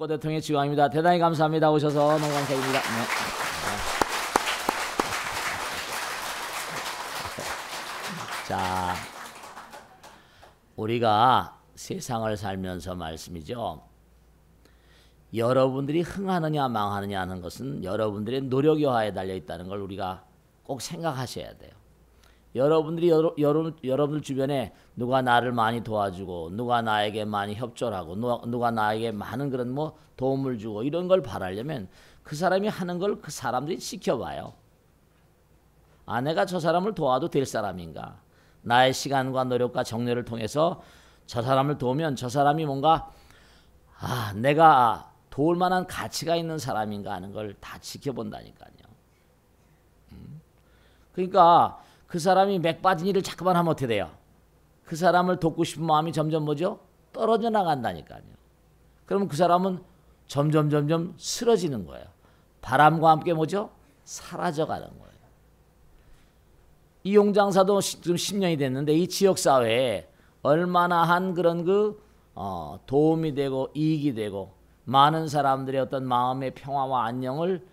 독거대통의 지광입니다. 대단히 감사합니다. 오셔서 너무 감사드립니다. 네. 자, 우리가 세상을 살면서 말씀이죠. 여러분들이 흥하느냐 망하느냐 하는 것은 여러분들의 노력 여하에 달려 있다는 걸 우리가 꼭 생각하셔야 돼요. 여러분들이 여러분들 주변에 누가 나를 많이 도와주고 누가 나에게 많이 협조를 하고 누가 나에게 많은 그런 뭐 도움을 주고 이런 걸 바라려면 그 사람이 하는 걸 그 사람들이 지켜봐요. 아, 내가 저 사람을 도와도 될 사람인가? 나의 시간과 노력과 정열을 통해서 저 사람을 도우면 저 사람이 뭔가 내가 도울 만한 가치가 있는 사람인가 하는 걸 다 지켜본다니까요. 그러니까 그 사람이 맥 빠진 일을 자꾸만 하면 어떻게 돼요? 그 사람을 돕고 싶은 마음이 점점 뭐죠? 떨어져 나간다니까요. 그러면 그 사람은 점점 쓰러지는 거예요. 바람과 함께 뭐죠? 사라져가는 거예요. 이 용장사도 지금 10년이 됐는데 이 지역사회에 얼마나 한 그런 도움이 되고 이익이 되고 많은 사람들의 어떤 마음의 평화와 안녕을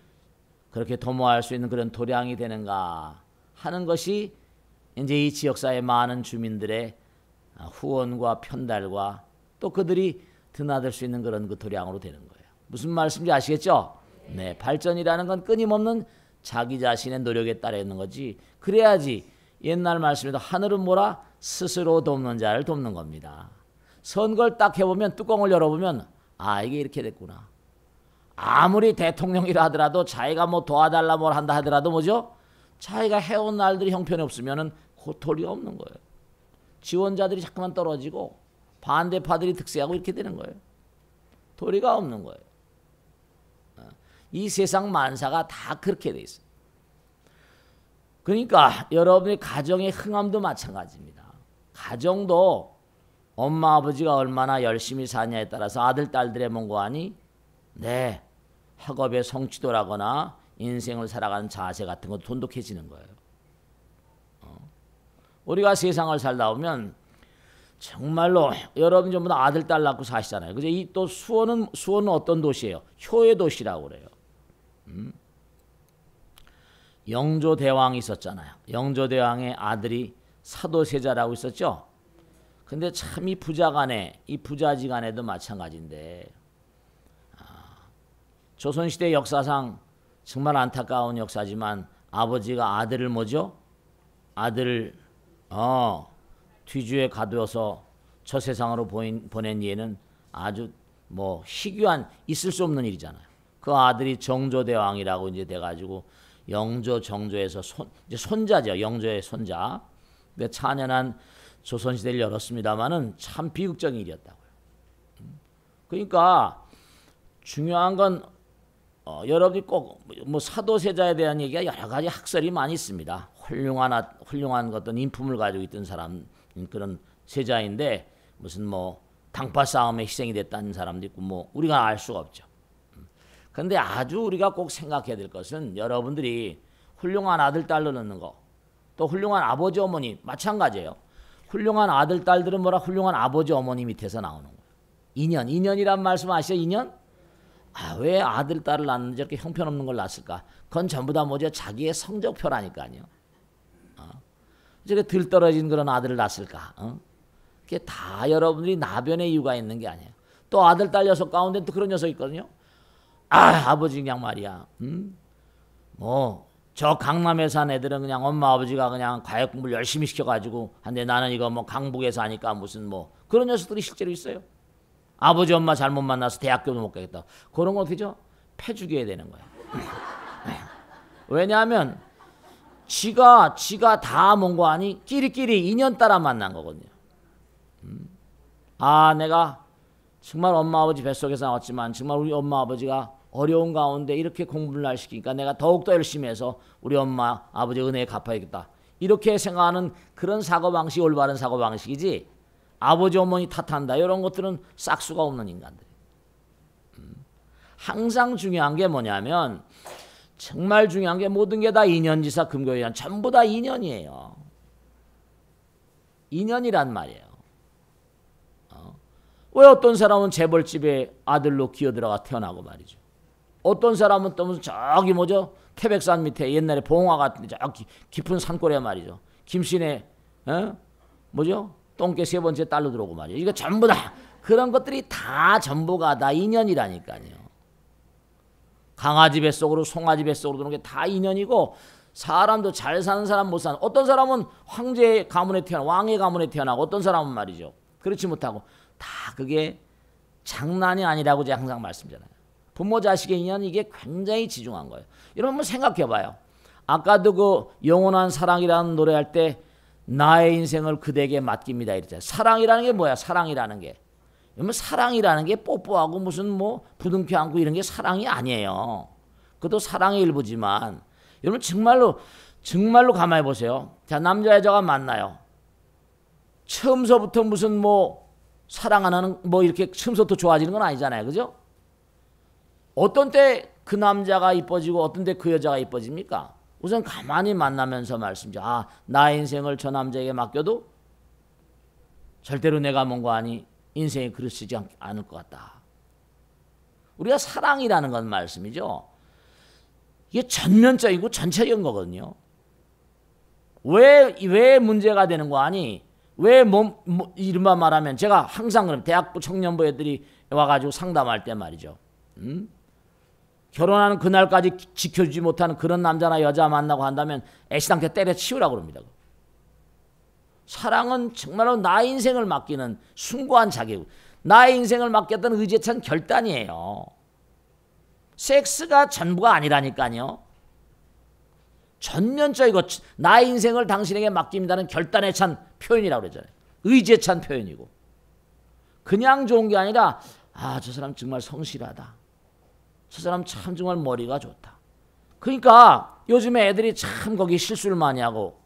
그렇게 도모할 수 있는 그런 도량이 되는가 하는 것이 이제 이 지역사회 많은 주민들의 후원과 편달과 또 그들이 드나들 수 있는 그런 그 도량으로 되는 거예요. 무슨 말씀인지 아시겠죠? 네, 발전이라는 건 끊임없는 자기 자신의 노력에 따라 있는 거지. 그래야지 옛날 말씀에도 하늘은 뭐라? 스스로 돕는 자를 돕는 겁니다. 선거를 딱 해보면 뚜껑을 열어보면 이게 이렇게 됐구나. 아무리 대통령이라 하더라도 자기가 뭐 도와달라 뭘 한다 하더라도 뭐죠? 자기가 해온 날들이 형편이 없으면은 도리가 없는 거예요. 지원자들이 자꾸만 떨어지고 반대파들이 득세하고 이렇게 되는 거예요. 도리가 없는 거예요. 이 세상 만사가 다 그렇게 돼 있어요. 그러니까 여러분의 가정의 흥함도 마찬가지입니다. 가정도 엄마 아버지가 얼마나 열심히 사냐에 따라서 아들 딸들의 뭔가하니 학업의 성취도라거나 인생을 살아가는 자세 같은 것도 돈독해지는 거예요. 우리가 세상을 살다 보면 정말로 여러분 전부 다 아들 딸 낳고 사시잖아요. 그죠? 이 또 수원은 어떤 도시예요? 효의 도시라고 그래요. 영조대왕이 있었잖아요. 영조대왕의 아들이 사도세자라고 있었죠. 근데 참 이 부자지간에도 마찬가지인데 조선시대 역사상 정말 안타까운 역사지만 아버지가 아들을 뭐죠? 아들을 뒤주에 가두어서 저 세상으로 보낸 예는 아주 뭐 희귀한 있을 수 없는 일이잖아요. 그 아들이 정조대왕이라고 이제 돼가지고 영조 정조에서 이제 손자죠. 영조의 손자. 근데 찬연한 조선시대를 열었습니다마는 참 비극적인 일이었다고요. 그러니까 중요한 건 여러분이 꼭 뭐 사도세자에 대한 얘기가 여러 가지 학설이 많이 있습니다. 훌륭한 어떤 인품을 가지고 있던 사람 그런 세자인데 무슨 뭐 당파 싸움에 희생이 됐다는 사람도 있고 뭐 우리가 알 수가 없죠. 그런데 아주 우리가 꼭 생각해야 될 것은 여러분들이 훌륭한 아들 딸로 낳는 거, 또 훌륭한 아버지 어머니 마찬가지예요. 훌륭한 아들 딸들은 뭐라 훌륭한 아버지 어머니 밑에서 나오는 거예요. 인연이란 말씀 아시죠? 인연? 왜 아들 딸을 낳는지 저렇게 형편없는 걸 낳았을까? 그건 전부 다 뭐죠? 자기의 성적표라니까요. 저렇게 들떨어진 그런 아들을 낳았을까? 그게 다 여러분들이 나변의 이유가 있는 게 아니에요. 또 아들 딸 녀석 가운데 또 그런 녀석이 있거든요. 아버지 그냥 말이야. 저 강남에 산 애들은 그냥 엄마 아버지가 그냥 과외 공부를 열심히 시켜가지고 한데 나는 이거 뭐 강북에서 하니까 무슨 뭐 그런 녀석들이 실제로 있어요. 아버지 엄마 잘못 만나서 대학교도 못 가겠다. 그런 거 어떻게죠? 패죽여야 되는 거야. 왜냐하면 지가 다 뭔고 아니 끼리끼리 인연 따라 만난 거거든요. 내가 정말 엄마 아버지 뱃속에서 나왔지만 정말 우리 엄마 아버지가 어려운 가운데 이렇게 공부를 날 시키니까 내가 더욱더 열심히 해서 우리 엄마 아버지 은혜에 갚아야겠다. 이렇게 생각하는 그런 사고방식이 올바른 사고방식이지 아버지 어머니 탓한다 이런 것들은 싹수가 없는 인간들. 항상 중요한 게 뭐냐면 정말 중요한 게 모든 게 다 인연지사 금교연 전부 다 인연이에요. 인연이란 말이에요. 왜 어떤 사람은 재벌집에 아들로 기어들어가 태어나고 말이죠. 어떤 사람은 또 무슨 저기 뭐죠? 태백산 밑에 옛날에 봉화 같은 저기 깊은 산골에 말이죠. 김신의 뭐죠? 똥개 세 번째 딸로 들어오고 말이죠. 이거 전부 다 그런 것들이 다 전부가 다 인연이라니까요. 강아지 뱃속으로 송아지 뱃속으로 들어오는 게 다 인연이고 사람도 잘 사는 사람 못 사는 어떤 사람은 황제 가문에 태어나 왕의 가문에 태어나고 어떤 사람은 말이죠. 그렇지 못하고 다 그게 장난이 아니라고 제가 항상 말씀드리잖아요. 부모 자식의 인연 이게 굉장히 지중한 거예요. 여러분 한번 생각해 봐요. 아까도 그 영원한 사랑이라는 노래할 때 나의 인생을 그대에게 맡깁니다 이랬잖아요. 사랑이라는 게 뭐야? 사랑이라는 게. 여러분 사랑이라는 게 뽀뽀하고 무슨 뭐 부둥켜 안고 이런 게 사랑이 아니에요. 그것도 사랑의 일부지만 여러분 정말로 가만히 보세요. 자, 남자 여자가 만나요. 처음서부터 무슨 뭐 사랑하는 뭐 이렇게 처음서부터 좋아지는 건 아니잖아요. 그죠? 어떤 때 그 남자가 이뻐지고 어떤 때 그 여자가 이뻐집니까? 우선 가만히 만나면서 말씀드려. 아, 나의 인생을 저 남자에게 맡겨도 절대로 내가 뭔가 아니 인생이 그렇지 않을 것 같다. 우리가 사랑이라는 건 말씀이죠. 이게 전면적이고 전체적인 거거든요. 왜 문제가 되는 거 아니? 왜 이른바 말하면 제가 항상 그럼 대학부 청년부 애들이 와가지고 상담할 때 말이죠. 결혼하는 그날까지 지켜주지 못하는 그런 남자나 여자 만나고 한다면 애시당초 때려치우라고 그럽니다. 사랑은 정말로 나의 인생을 맡기는 숭고한 자격, 나의 인생을 맡겼던 의지찬 결단이에요. 섹스가 전부가 아니라니까요. 전면적이고 나의 인생을 당신에게 맡깁니다는 결단에 찬 표현이라고 그러잖아요. 의지에 찬 표현이고. 그냥 좋은 게 아니라 아, 저 사람 정말 성실하다. 저 사람 참 정말 머리가 좋다. 그러니까 요즘에 애들이 참 거기 실수를 많이 하고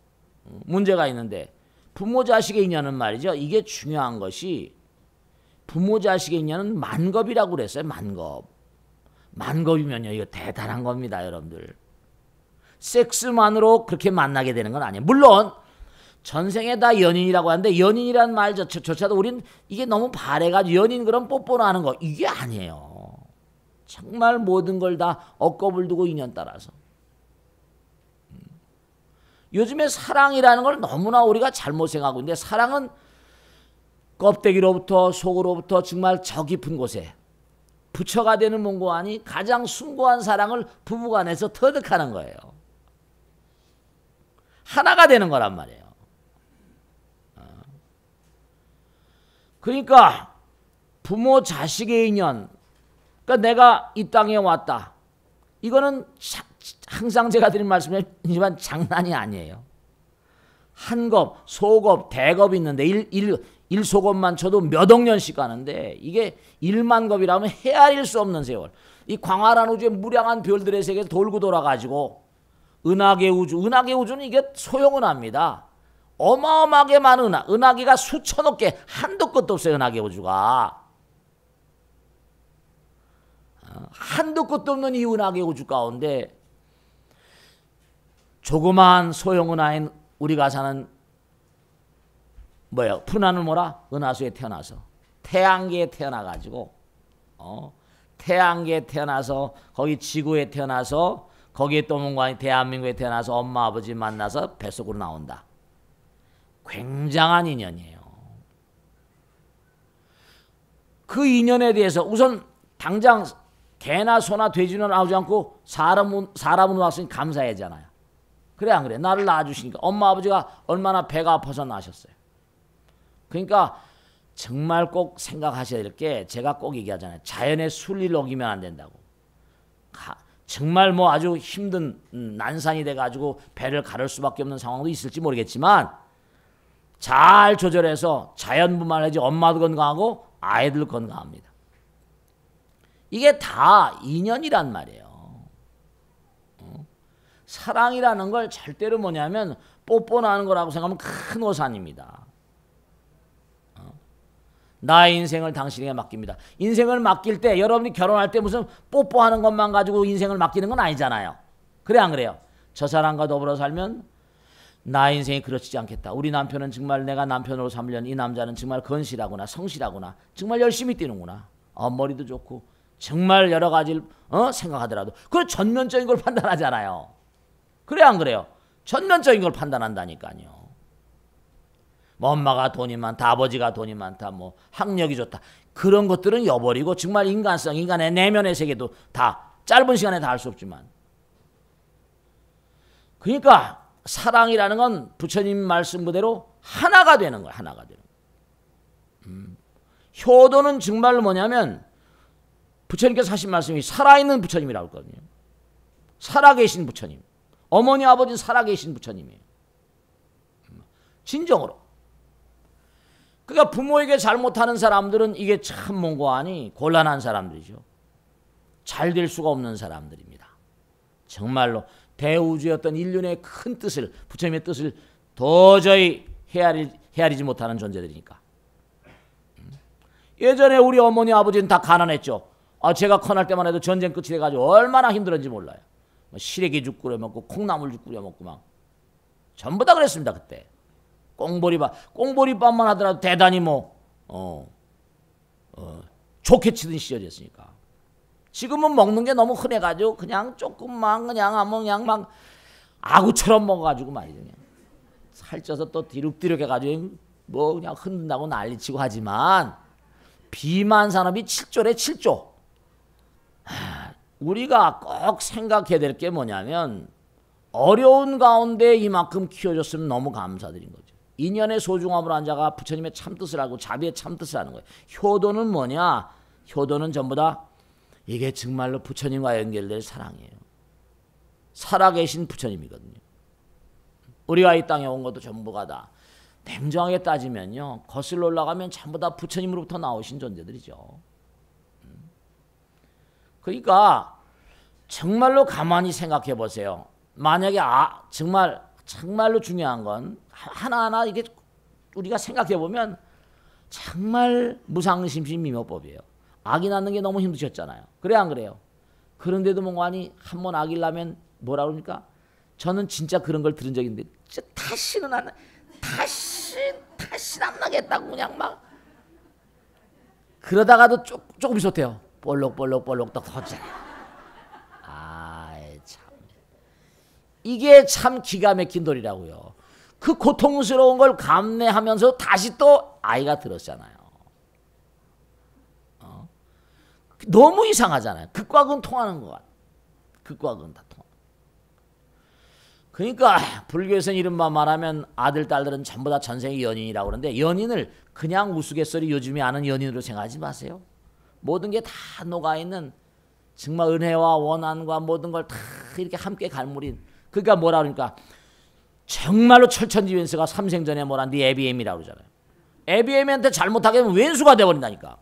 문제가 있는데 부모 자식의 인연은 말이죠. 이게 중요한 것이 부모 자식의 인연은 만겁이라고 그랬어요. 만겁이면요. 이거 대단한 겁니다. 여러분들. 섹스만으로 그렇게 만나게 되는 건 아니에요. 물론 전생에 다 연인이라고 하는데 연인이란 말조차도 우린 이게 너무 바래가지고 연인 그럼 뽀뽀나 하는 거 이게 아니에요. 정말 모든 걸 다 억겁을 두고 인연 따라서. 요즘에 사랑이라는 걸 너무나 우리가 잘못 생각하고 있는데 사랑은 껍데기로부터 속으로부터 정말 저 깊은 곳에 부처가 되는 뭔가 아니 가장 숭고한 사랑을 부부간에서 터득하는 거예요. 하나가 되는 거란 말이에요. 그러니까 부모 자식의 인연, 그러니까 내가 이 땅에 왔다. 이거는 항상 제가 드린 말씀이지만 장난이 아니에요. 한겁, 소겁, 대겁이 있는데 일소겁만 쳐도 몇 억 년씩 가는데 이게 1만 겁이라면 헤아릴 수 없는 세월. 이 광활한 우주의 무량한 별들의 세계에서 돌고 돌아가지고 은하계 우주는 이게 소용은합니다. 어마어마하게 많은 은하계가 수천억 개, 한도 끝도 없어요. 은하계 우주가. 한도 끝도 없는 이 은하계 우주 가운데 조그마한 소형은하인 우리가 사는 푸른 하늘 뭐라? 은하수에 태어나서 태양계에 태어나가지고 태양계에 태어나서 거기 지구에 태어나서 거기에 또 뭔가 대한민국에 태어나서 엄마 아버지 만나서 뱃속으로 나온다. 굉장한 인연이에요. 그 인연에 대해서 우선 당장 개나 소나 돼지는 나오지 않고 사람은 왔으니 감사해야잖아요. 그래 안 그래? 나를 낳아주시니까 엄마 아버지가 얼마나 배가 아파서 낳으셨어요. 그러니까 정말 꼭 생각하셔야 될 게 제가 꼭 얘기하잖아요. 자연의 순리를 어기면 안 된다고. 정말 뭐 아주 힘든 난산이 돼가지고 배를 가를 수밖에 없는 상황도 있을지 모르겠지만 잘 조절해서 자연분만 하지 엄마도 건강하고 아이들 건강합니다. 이게 다 인연이란 말이에요. 사랑이라는 걸 절대로 뭐냐면 뽀뽀나 하는 거라고 생각하면 큰 오산입니다. 나의 인생을 당신에게 맡깁니다. 인생을 맡길 때 여러분이 결혼할 때 무슨 뽀뽀하는 것만 가지고 인생을 맡기는 건 아니잖아요. 그래 안 그래요? 저 사람과 더불어 살면 나 인생이 그렇지 않겠다. 우리 남편은 정말 내가 남편으로 삼으려는 이 남자는 정말 건실하구나, 성실하구나, 정말 열심히 뛰는구나, 머리도 좋고 정말 여러 가지를 생각하더라도 그 전면적인 걸 판단하잖아요. 그래 안 그래요? 전면적인 걸 판단한다니까요. 뭐 엄마가 돈이 많다, 아버지가 돈이 많다, 뭐 학력이 좋다, 그런 것들은 잊어버리고 정말 인간성, 인간의 내면의 세계도 다 짧은 시간에 다 할 수 없지만, 그러니까 사랑이라는 건 부처님 말씀 그대로 하나가 되는 거예요. 하나가 되는 거예요. 효도는 정말 뭐냐면 부처님께서 하신 말씀이 살아있는 부처님이라고 했거든요. 살아계신 부처님. 어머니 아버지는 살아계신 부처님이에요. 진정으로. 그러니까 부모에게 잘못하는 사람들은 이게 참 몽고하니 곤란한 사람들이죠. 잘 될 수가 없는 사람들입니다. 정말로 대우주의 어떤 인륜의 큰 뜻을, 부처님의 뜻을 도저히 헤아리지 못하는 존재들이니까. 예전에 우리 어머니 아버지는 다 가난했죠. 제가 커날 때만 해도 전쟁 끝이 돼가지고 얼마나 힘들었는지 몰라요. 시래기죽 끓여 먹고 콩나물죽 끓여 먹고 막 전부 다 그랬습니다. 그때 꽁보리밥만 하더라도 대단히 좋게 치던 시절이었으니까. 지금은 먹는 게 너무 흔해가지고 그냥 조금만 그냥 하면 그냥 막 아구처럼 먹어가지고 말이죠. 그냥 살쪄서 또 디룩디룩 해가지고 뭐 그냥 흔든다고 난리치고 하지만 비만 산업이 7조래 7조. 우리가 꼭 생각해야 될 게 뭐냐면 어려운 가운데 이만큼 키워줬으면 너무 감사드린 거죠. 인연의 소중함을 한 자가 부처님의 참뜻을 알고 자비의 참뜻을 하는 거예요. 효도는 뭐냐? 효도는 전부 다 이게 정말로 부처님과 연결될 사랑이에요. 살아계신 부처님이거든요. 우리가 이 땅에 온 것도 전부가 다 냉정하게 따지면요, 거슬러 올라가면 전부 다 부처님으로부터 나오신 존재들이죠. 그러니까 정말로 가만히 생각해 보세요. 만약에 정말로 중요한 건 하나하나 이게 우리가 생각해 보면 정말 무상심심미묘법이에요. 아기 낳는 게 너무 힘드셨잖아요. 그래 안 그래요? 그런데도 뭔가니 한 번 아기를 낳으면 뭐라 그럽니까? 저는 진짜 그런 걸 들은 적이 있는데 진짜 다시는 안 나겠다고 그냥 막 그러다가도 조금 있었대요. 볼록볼록 딱 터지잖아요. 참 이게 참 기가 막힌 돌이라고요. 그 고통스러운 걸 감내하면서 다시 또 아이가 들었잖아요. 너무 이상하잖아요. 극과 극은 통하는 것 같아요. 극과 극은 다 통하는. 그러니까 불교에서는 이른바 말하면 아들, 딸들은 전부 다 전생의 연인이라고 그러는데 연인을 그냥 우스갯소리 요즘에 아는 연인으로 생각하지 마세요. 모든 게 다 녹아있는 정말 은혜와 원한과 모든 걸 다 이렇게 함께 갈무린. 그러니까 뭐라 그러니까 정말로 철천지왼수가 삼생전에 뭐라 네 애비엠이라고 그러잖아요. 애비엠한테 잘못하게 되면 왼수가 돼버린다니까.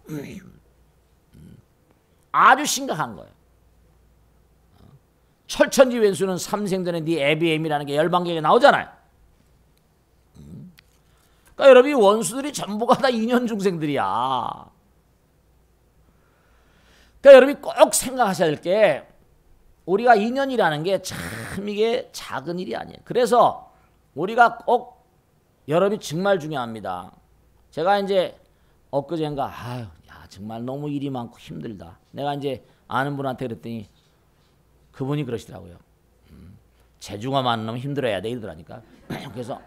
아주 심각한 거예요. 철천지 왼수는 삼생전에 네 애비엠이라는 게 열반경에 나오잖아요. 그러니까 여러분 이 원수들이 전부가 다 인연 중생들이야. 그러니까 여러분이 꼭 생각하셔야 될 게 우리가 인연이라는 게 참 이게 작은 일이 아니에요. 그래서 우리가 꼭 여러분이 정말 중요합니다. 제가 이제 엊그젠가 정말 너무 일이 많고 힘들다. 내가 이제 아는 분한테 그랬더니 그분이 그러시더라고요. 재주가 많은 놈은 힘들어야 돼 이러더라니까. 그래서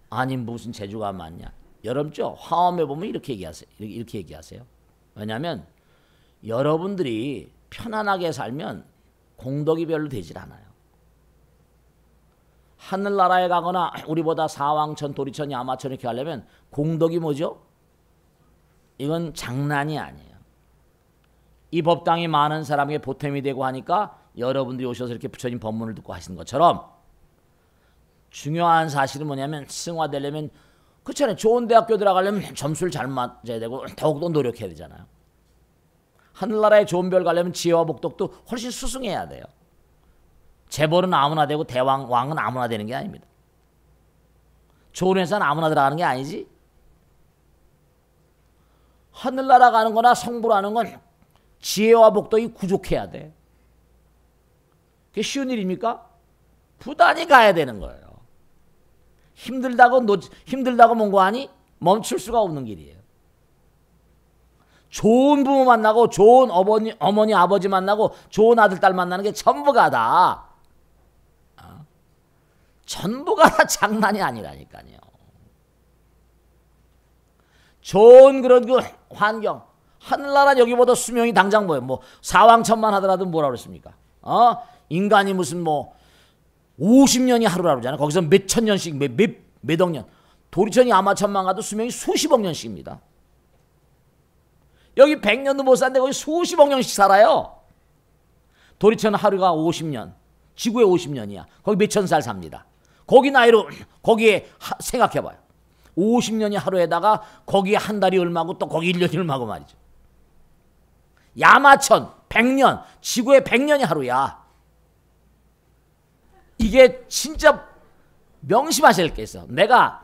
아니 무슨 재주가 많냐. 여러분죠 화엄에 보면 이렇게 얘기하세요. 왜냐하면 여러분들이 편안하게 살면 공덕이 별로 되질 않아요. 하늘나라에 가거나 우리보다 사왕천, 도리천, 야마천 이렇게 하려면 공덕이 뭐죠? 이건 장난이 아니에요. 이 법당이 많은 사람에게 보탬이 되고 하니까 여러분들이 오셔서 이렇게 부처님 법문을 듣고 하시는 것처럼 중요한 사실은 뭐냐면 승화되려면 그렇잖아요. 좋은 대학교 들어가려면 점수를 잘 맞아야 되고 더욱더 노력해야 되잖아요. 하늘나라에 좋은 별 가려면 지혜와 복덕도 훨씬 수승해야 돼요. 재벌은 아무나 되고 왕은 아무나 되는 게 아닙니다. 좋은 회사는 아무나 들어가는 게 아니지. 하늘나라 가는 거나 성부라는 건 지혜와 복덕이 구족해야 돼. 그게 쉬운 일입니까? 부단히 가야 되는 거예요. 힘들다고 뭔 거 아니? 멈출 수가 없는 길이에요. 좋은 부모 만나고 좋은 어머니 아버지 만나고 좋은 아들 딸 만나는 게 전부가 다 장난이 아니라니까요. 좋은 그런 그 환경, 하늘나라 여기보다 수명이 당장 뭐 사왕천만 하더라도 뭐라 그랬습니까? 인간이 무슨 50년이 하루라 그러잖아요. 거기서 몇천 년씩 몇억 년. 도리천이 아마천만 가도 수명이 수십억 년씩입니다. 여기 100년도 못 사는데 거기 수십억 년씩 살아요. 도리천 하루가 50년, 지구에 50년이야. 거기 몇천 살 삽니다. 거기 나이로 거기에 생각해봐요. 50년이 하루에다가 거기에 한 달이 얼마고 또 거기 1년이 얼마고 말이죠. 야마천 100년, 지구에 100년이 하루야. 이게 진짜 명심하실 게 있어. 내가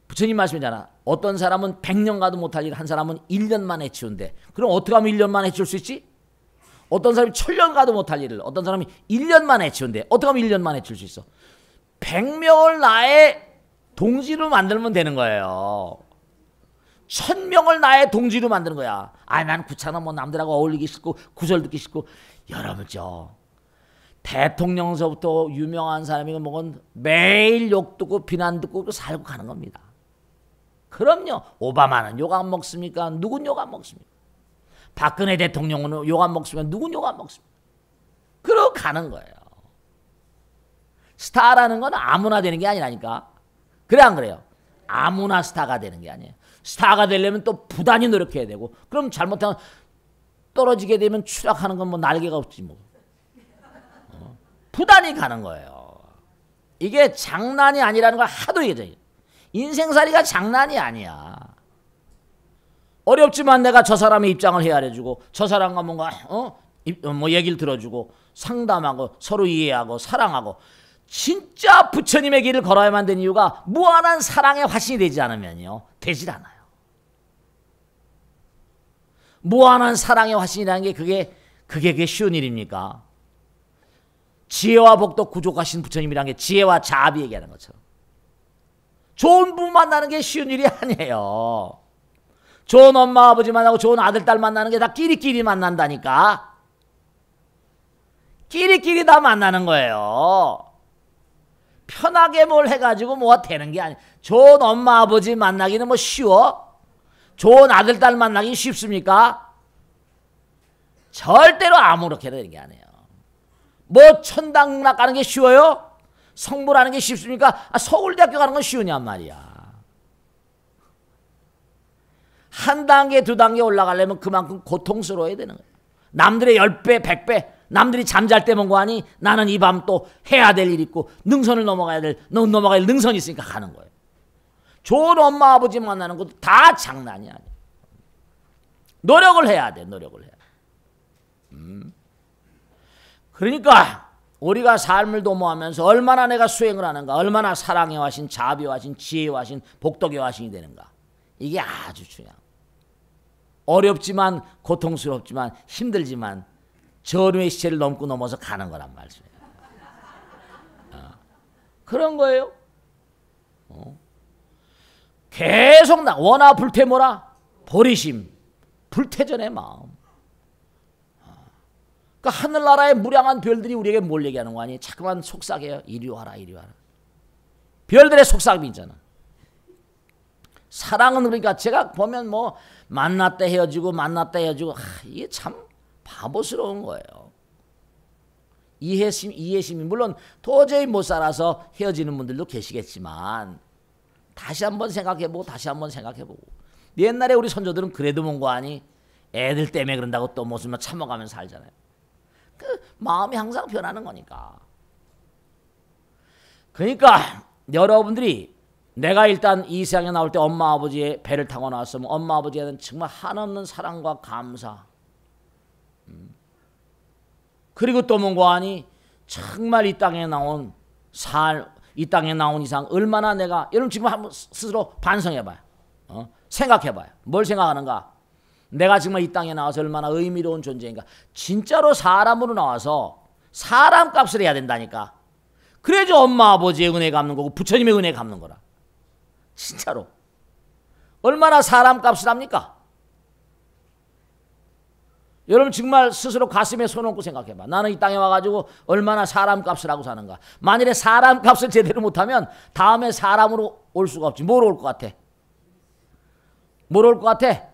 부처님 말씀이잖아. 어떤 사람은 100년 가도 못할 일 한 사람은 1년 만에 해치운대. 그럼 어떻게 하면 1년 만에 해치울 수 있지? 어떤 사람이 1000년 가도 못할 일을 어떤 사람이 1년 만에 해치운대. 어떻게 하면 1년 만에 해치울 수 있어? 100명을 나의 동지로 만들면 되는 거예요. 1000명을 나의 동지로 만드는 거야. 난 귀찮아. 남들하고 어울리기 싫고 구설 듣기 싫고. 여러분 대통령서부터 유명한 사람이 매일 욕 듣고 비난 듣고 살고 가는 겁니다. 그럼요. 오바마는 욕 안 먹습니까? 누군 욕 안 먹습니까? 박근혜 대통령은 욕 안 먹습니까? 누군 욕 안 먹습니까? 그러고 가는 거예요. 스타라는 건 아무나 되는 게 아니라니까. 그래 안 그래요? 아무나 스타가 되는 게 아니에요. 스타가 되려면 또 부단히 노력해야 되고, 그럼 잘못하면 떨어지게 되면 추락하는 건 날개가 없지 부단히 가는 거예요. 이게 장난이 아니라는 걸 하도 얘기해요. 인생살이가 장난이 아니야. 어렵지만 내가 저 사람의 입장을 헤아려주고 저 사람과 뭔가 얘기를 들어주고 상담하고 서로 이해하고 사랑하고, 진짜 부처님의 길을 걸어야만 되는 이유가 무한한 사랑의 화신이 되지 않으면요 되질 않아요. 무한한 사랑의 화신이라는 게 그게 쉬운 일입니까? 지혜와 복도 구족하신 부처님이라는 게 지혜와 자비 얘기하는 것처럼 좋은 부모 만나는 게 쉬운 일이 아니에요. 좋은 엄마 아버지 만나고 좋은 아들 딸 만나는 게 다 끼리끼리 만난다니까. 끼리끼리 다 만나는 거예요. 편하게 뭘 해가지고 뭐가 되는 게 아니에요. 좋은 엄마 아버지 만나기는 쉬워? 좋은 아들 딸 만나기 쉽습니까? 절대로 아무렇게 되는 게 아니에요. 천당락 가는 게 쉬워요? 성불하는 게 쉽습니까? 서울대학교 가는 건 쉬우냔 말이야. 한 단계 두 단계 올라가려면 그만큼 고통스러워야 되는 거예요. 남들의 10배 100배 남들이 잠잘 때 뭔가 하니 나는 이 밤 또 해야 될 일 있고 능선을 넘어갈 능선이 있으니까 가는 거예요. 좋은 엄마 아버지 만나는 것도 다 장난이 아니에요. 노력을 해야 돼. 노력을 해야 돼. 그러니까 우리가 삶을 도모하면서 얼마나 내가 수행을 하는가, 얼마나 사랑의 화신, 자비의 화신, 지혜의 화신, 복덕의 화신이 되는가, 이게 아주 중요해요. 어렵지만 고통스럽지만 힘들지만 전후의 시체를 넘고 넘어서 가는 거란 말이에요. 그런 거예요. 계속 원하 불태모라, 보리심, 불태전의 마음. 그러니까 하늘나라의 무량한 별들이 우리에게 뭘 얘기하는 거 아니에요? 자꾸만 속삭여요. 이리 와라, 이리 와라. 별들의 속삭임이 있잖아. 사랑은 그러니까 제가 보면 만났다 헤어지고 이게 참 바보스러운 거예요. 이해심이 물론 도저히 못 살아서 헤어지는 분들도 계시겠지만 다시 한번 생각해보고 옛날에 우리 선조들은 그래도 뭔가 아니 애들 때문에 그런다고 또 무슨 참아가면서 살잖아요. 그 마음이 항상 변하는 거니까. 그러니까 여러분들이 내가 일단 이 세상에 나올 때 엄마 아버지의 배를 타고 나왔으면 엄마 아버지에 대한 정말 한없는 사랑과 감사, 그리고 또 뭔가 하니 정말 이 땅에 나온 이상 얼마나 내가, 여러분 지금 한번 스스로 반성해봐요. 생각해봐요. 뭘 생각하는가? 내가 정말 이 땅에 나와서 얼마나 의미로운 존재인가. 진짜로 사람으로 나와서 사람 값을 해야 된다니까. 그래야지 엄마 아버지의 은혜 갚는 거고 부처님의 은혜 갚는 거라. 진짜로. 얼마나 사람 값을 합니까? 여러분 정말 스스로 가슴에 손 얹고 생각해봐. 나는 이 땅에 와가지고 얼마나 사람 값을 하고 사는가. 만일에 사람 값을 제대로 못하면 다음에 사람으로 올 수가 없지. 뭐로 올 것 같아? 뭐로 올 것 같아?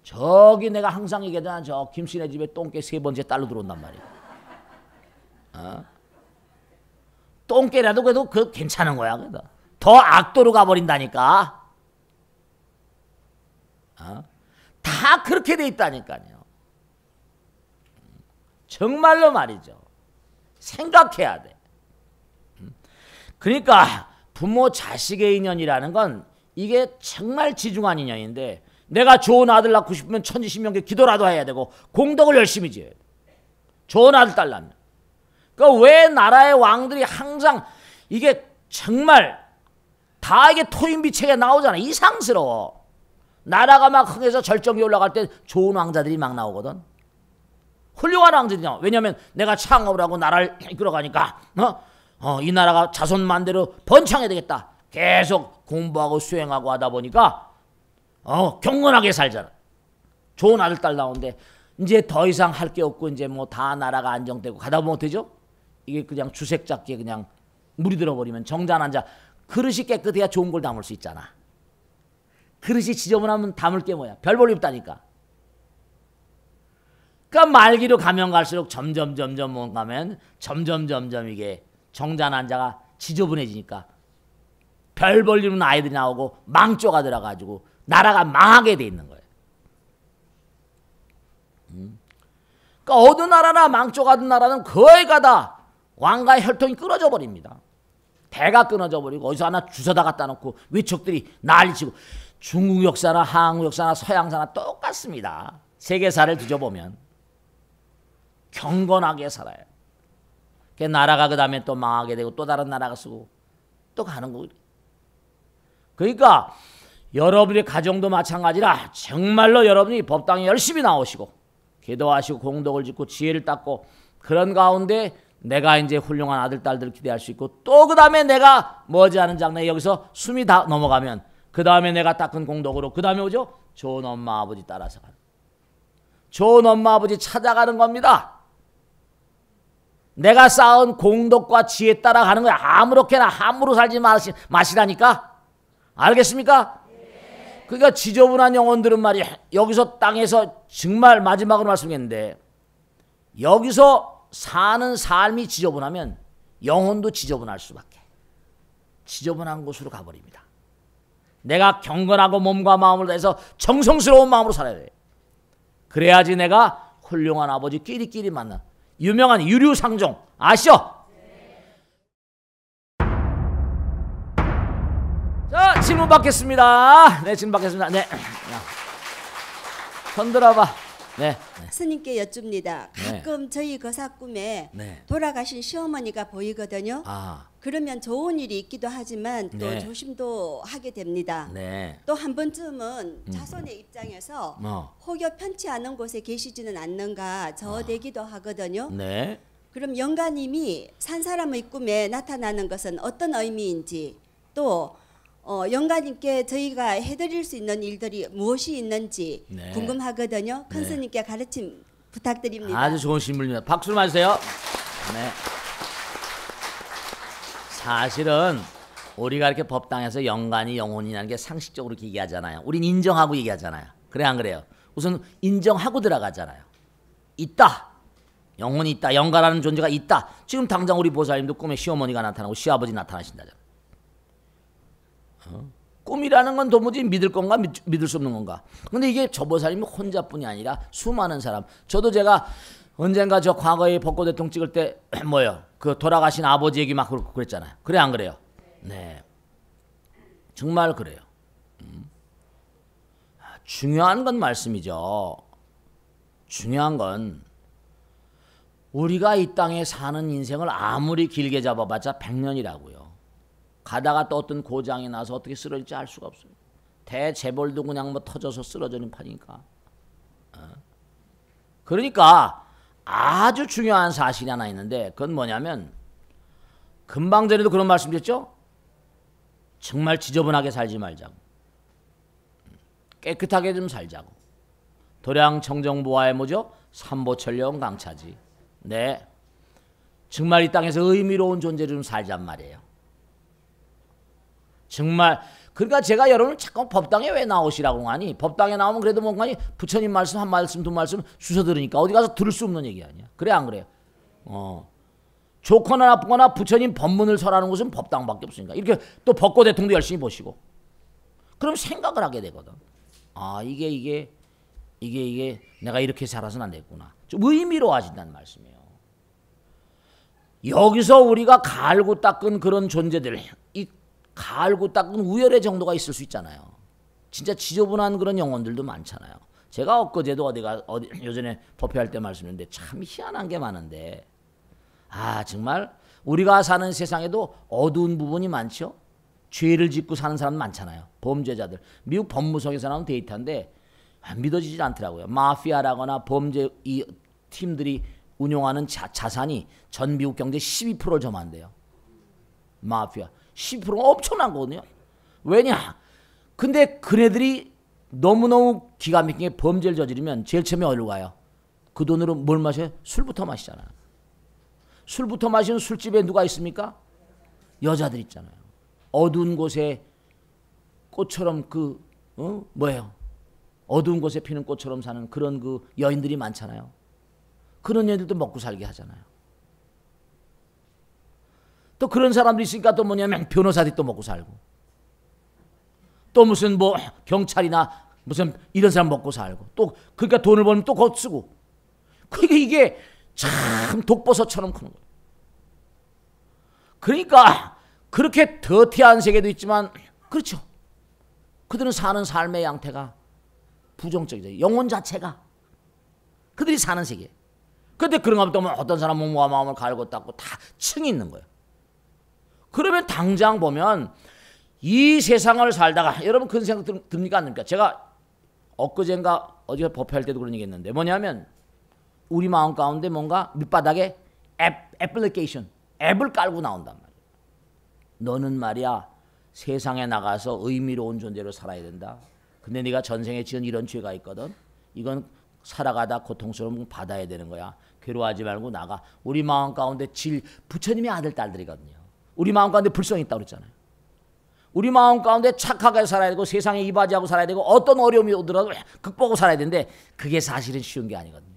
저기 내가 항상 얘기하잖아. 저 김씨네 집에 똥개 3번째 딸로 들어온단 말이야. 똥개라도 그래도 그 괜찮은 거야. 그래도 더 악도로 가버린다니까. 다 그렇게 돼 있다니까요. 정말로 말이죠. 생각해야 돼. 그러니까 부모 자식의 인연이라는 건 이게 정말 지중한 인연인데, 내가 좋은 아들 낳고 싶으면 천지신명계 기도라도 해야 되고 공덕을 열심히 지어야 돼. 좋은 아들 딸 낳으면. 그러니까 왜 나라의 왕들이 항상 이게 정말 다 이게 토인비책에 나오잖아. 이상스러워. 나라가 막 흥해서 절정기 올라갈 때 좋은 왕자들이 막 나오거든. 훌륭한 왕자들이 나와. 왜냐하면 내가 창업을 하고 나라를 이끌어가니까 이 나라가 자손만대로 번창해야 되겠다. 계속 공부하고 수행하고 하다 보니까 경건하게 살잖아. 좋은 아들 딸 나오는데 이제 더 이상 할 게 없고 이제 뭐 다 나라가 안정되고 가다 보면 어때죠? 이게 그냥 주색잡기에 그냥 물이 들어버리면 정잔한 자, 그릇이 깨끗해야 좋은 걸 담을 수 있잖아. 그릇이 지저분하면 담을 게 뭐야? 별 볼 일 없다니까. 그러니까 말기로 가면 갈수록 점점 가면 점점 이게 정잔한 자가 지저분해지니까 별 볼 일 없는 아이들이 나오고 망조가 들어가지고 나라가 망하게 돼 있는 거예요. 그러니까 어느 나라나 망조가든 나라는 거의 가다 왕가의 혈통이 끊어져 버립니다. 대가 끊어져 버리고 어디서 하나 주워다 갖다 놓고 위척들이 난리치고. 중국 역사나 한국 역사나 서양사나 똑같습니다. 세계사를 뒤져보면 경건하게 살아요. 그 나라가 그 다음에 또 망하게 되고 또 다른 나라가 쓰고 또 가는 거예요. 그러니까 여러분의 가정도 마찬가지라 정말로 여러분이 법당에 열심히 나오시고 기도하시고 공덕을 짓고 지혜를 닦고 그런 가운데 내가 이제 훌륭한 아들 딸들을 기대할 수 있고 또 그 다음에 내가 머지않은 장래에 여기서 숨이 다 넘어가면 그 다음에 내가 닦은 공덕으로 그 다음에 오죠? 좋은 엄마 아버지 따라서 가는, 좋은 엄마 아버지 찾아가는 겁니다. 내가 쌓은 공덕과 지혜 따라가는 거야. 아무렇게나 함부로 살지 마시라니까. 알겠습니까? 그러니까 지저분한 영혼들은 말이야, 여기서 땅에서 정말 마지막으로 말씀했는데 여기서 사는 삶이 지저분하면 영혼도 지저분할 수밖에. 지저분한 곳으로 가버립니다. 내가 경건하고 몸과 마음을 다해서 정성스러운 마음으로 살아야 돼. 그래야지 내가 훌륭한 아버지 끼리끼리 만나. 유명한 유류상종 아시죠? 자, 질문 받겠습니다. 네, 질문 받겠습니다. 네, 손 들어봐. 네. 스님께 여쭙니다. 가끔 저희 거사 꿈에 돌아가신 시어머니가 보이거든요. 그러면 좋은 일이 있기도 하지만 또 조심도 하게 됩니다. 또 한 번쯤은 자손의 입장에서 혹여 편치 않은 곳에 계시지는 않는가 저되기도 하거든요. 그럼 영가님이 산 사람의 꿈에 나타나는 것은 어떤 의미인지, 또 영가님께 저희가 해드릴 수 있는 일들이 무엇이 있는지 궁금하거든요. 큰 스님께 가르침 부탁드립니다. 아주 좋은 질문입니다. 박수를 맞으세요. 네. 사실은 우리가 이렇게 법당에서 영간이 영혼이라는 게 상식적으로 이렇게 얘기하잖아요. 우린 인정하고 얘기하잖아요. 그래 안 그래요? 우선 인정하고 들어가잖아요. 있다. 영혼이 있다. 영가라는 존재가 있다. 지금 당장 우리 보살님도 꿈에 시어머니가 나타나고 시아버지 나타나신다잖아요. 꿈이라는 건 도무지 믿을 건가 믿을 수 없는 건가. 근데 이게 저 보살님이 혼자뿐이 아니라 수많은 사람. 저도 제가 언젠가 저 과거에 벚꽃 대통령 찍을 때 뭐요? 그 돌아가신 아버지 얘기 막 그랬잖아요. 그래 안 그래요? 네, 정말 그래요. 중요한 건 말씀이죠. 중요한 건 우리가 이 땅에 사는 인생을 아무리 길게 잡아봤자 100년이라고요. 가다가 또 어떤 고장이 나서 어떻게 쓰러질지 알 수가 없어요. 대재벌도 그냥 뭐 터져서 쓰러지는 판이니까. 그러니까 아주 중요한 사실이 하나 있는데 그건 뭐냐면 금방 전에도 그런 말씀 드렸죠? 정말 지저분하게 살지 말자고. 깨끗하게 좀 살자고. 도량 청정보화의 뭐죠? 삼보천령 강차지. 네. 정말 이 땅에서 의미로운 존재로 좀 살잔 말이에요. 정말 그러니까 제가 여러분을 자꾸 법당에 왜 나오시라고 하니? 법당에 나오면 그래도 뭔가니 부처님 말씀 한 말씀 두 말씀 주워 들으니까 어디 가서 들을 수 없는 얘기 아니야. 그래 안 그래요? 좋거나 나쁘거나 부처님 법문을 설하는 곳은 법당밖에 없으니까. 이렇게 또 법고 대통도 열심히 보시고. 그럼 생각을 하게 되거든. 아 이게 내가 이렇게 살아서는 안 되겠구나. 좀 의미로워진다는 말씀이에요. 여기서 우리가 갈고 닦은 그런 존재들, 이 갈고 닦은 우열의 정도가 있을 수 있잖아요. 진짜 지저분한 그런 영혼들도 많잖아요. 제가 엊그제도 어디 요전에 법회할 때 말씀했는데 참 희한한 게 많은데, 아 정말 우리가 사는 세상에도 어두운 부분이 많죠. 죄를 짓고 사는 사람 많잖아요. 범죄자들. 미국 법무성에서 나온 데이터인데 믿어지지 않더라고요. 마피아라거나 범죄 이 팀들이 운용하는 자산이 전 미국 경제 12%를 점한대요. 마피아 12%가 엄청난 거거든요. 왜냐? 근데 그네들이 너무너무 기가 막히게 범죄를 저지르면 제일 처음에 어디로 가요? 그 돈으로 뭘 마셔요? 술부터 마시잖아요. 술부터 마시는 술집에 누가 있습니까? 여자들 있잖아요. 어두운 곳에 꽃처럼 뭐예요? 어두운 곳에 피는 꽃처럼 사는 그런 그 여인들이 많잖아요. 그런 여인들도 먹고 살게 하잖아요. 또 그런 사람들이 있으니까 또 뭐냐면 변호사들이 또 먹고 살고, 또 무슨 뭐 경찰이나 무슨 이런 사람 먹고 살고, 또 그러니까 돈을 벌면 또 곧 쓰고. 그러니까 이게 참 독버섯처럼 크는 거예요. 그러니까 그렇게 더티한 세계도 있지만, 그렇죠. 그들은 사는 삶의 양태가 부정적이죠. 영혼 자체가 그들이 사는 세계. 근데 그런가 보면 어떤 사람은 몸과 마음을 갈고 닦고 다 층이 있는 거예요. 그러면 당장 보면 이 세상을 살다가 여러분 그런 생각 듭니까 안 듭니까? 제가 엊그젠가 어제 법회할 때도 그런 얘기 했는데 뭐냐면 우리 마음 가운데 뭔가 밑바닥에 애플리케이션, 앱을 깔고 나온단 말이야. 너는 말이야 세상에 나가서 의미로운 존재로 살아야 된다. 근데 네가 전생에 지은 이런 죄가 있거든. 이건 살아가다 고통스러움 받아야 되는 거야. 괴로워하지 말고 나가. 우리 마음 가운데 부처님의 아들 딸들이거든요. 우리 마음 가운데 불성이 있다고 그랬잖아요. 우리 마음 가운데 착하게 살아야 되고 세상에 이바지하고 살아야 되고 어떤 어려움이 오더라도 극복하고 살아야 되는데 그게 사실은 쉬운 게 아니거든요.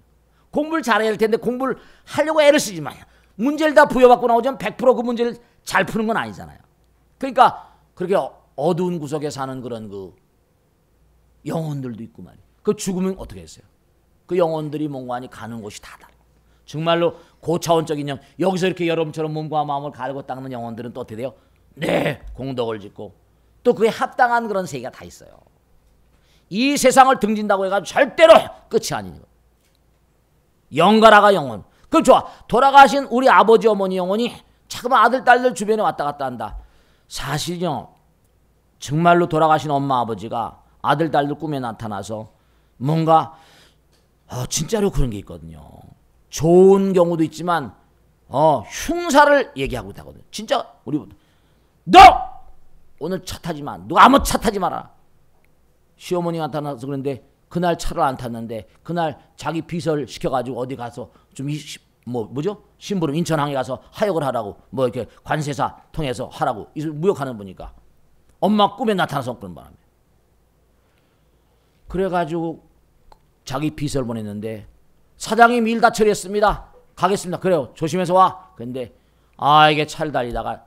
공부를 잘해야 할 텐데 공부를 하려고 애를 쓰지만 문제를 다 부여받고 나오면 100% 그 문제를 잘 푸는 건 아니잖아요. 그러니까 그렇게 어두운 구석에 사는 그런 그 영혼들도 있고 말이에요. 그 죽으면 어떻게 했어요? 그 영혼들이 몽관이 가는 곳이 다 달라. 정말로 고차원적인 여기서 이렇게 여러분처럼 몸과 마음을 갈고 닦는 영혼들은 또 어떻게 돼요? 네, 공덕을 짓고 또 그에 합당한 그런 세계가 다 있어요. 이 세상을 등진다고 해가지고 절대로 끝이 아닌 거. 영가라가 영혼. 그럼 좋아. 돌아가신 우리 아버지 어머니 영혼이 자꾸만 아들 딸들 주변에 왔다 갔다 한다. 사실요. 정말로 돌아가신 엄마 아버지가 아들 딸들 꿈에 나타나서 뭔가 진짜로 그런 게 있거든요. 좋은 경우도 있지만 흉사를 얘기하고 있다거든요. 진짜 우리 너 오늘 차 타지 마. 너 아무 차 타지 마라. 시어머니가 나타나서 그런데 그날 차를 안 탔는데 그날 자기 비서를 시켜가지고 어디 가서 좀 뭐죠? 심부름 인천항에 가서 하역을 하라고 뭐 이렇게 관세사 통해서 하라고 무역하는 분이니까 엄마 꿈에 나타나서 그런 바람에 그래가지고 자기 비서를 보냈는데 사장님 일 다 처리했습니다. 가겠습니다. 그래요. 조심해서 와. 근데 이게 차를 달리다가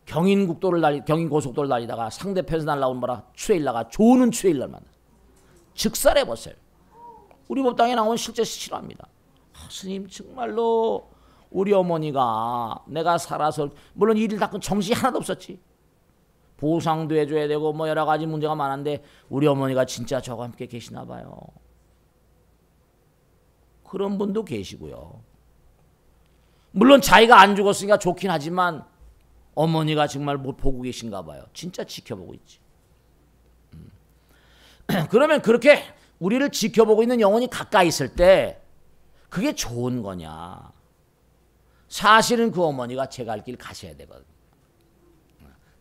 경인고속도로를 달리다가 상대편에서 날라온 뭐라 트레일러가 조는 트레일러를 만나 즉살해버렸어요. 우리 법당에 나온 실제 실화입니다. 스님 정말로 우리 어머니가 내가 살아서 물론 일을 닦은 정신이 하나도 없었지. 보상도 해줘야 되고 뭐 여러 가지 문제가 많은데 우리 어머니가 진짜 저와 함께 계시나 봐요. 그런 분도 계시고요. 물론 자기가 안 죽었으니까 좋긴 하지만 어머니가 정말 못 보고 계신가 봐요. 진짜 지켜보고 있지. 그러면 그렇게 우리를 지켜보고 있는 영혼이 가까이 있을 때 그게 좋은 거냐? 사실은 그 어머니가 제 갈 길 가셔야 되거든요.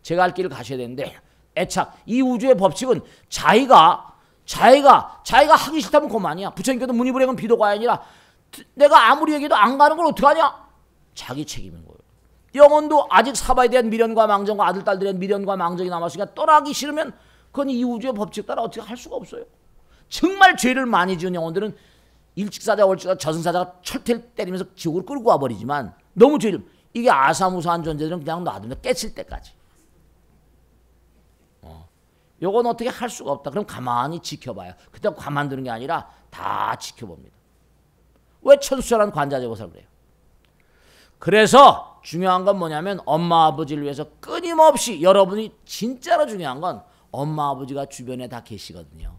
제 갈 길을 가셔야 되는데 애착 이 우주의 법칙은 자기가 하기 싫다면 그만이야. 부처님께도 문이불행은 비도가 아니라 내가 아무리 얘기해도 안 가는 걸 어떡하냐? 자기 책임인 거예요. 영혼도 아직 사바에 대한 미련과 망정과 아들 딸들에 대한 미련과 망정이 남았으니까 떠나기 싫으면 그건 이 우주의 법칙 따라 어떻게 할 수가 없어요. 정말 죄를 많이 지은 영혼들은 일찍사자 월찍사자 저승사자가 철퇴를 때리면서 지옥으로 끌고 와버리지만 너무 죄를 이게 아사무사한 존재들은 그냥 놔두면 깨칠 때까지. 요건 어떻게 할 수가 없다. 그럼 가만히 지켜봐요. 그때 가만두는 게 아니라 다 지켜봅니다. 왜 천수절한 관자재고사를 그래요? 그래서 중요한 건 뭐냐면 엄마 아버지를 위해서 끊임없이 여러분이 진짜로 중요한 건 엄마 아버지가 주변에 다 계시거든요.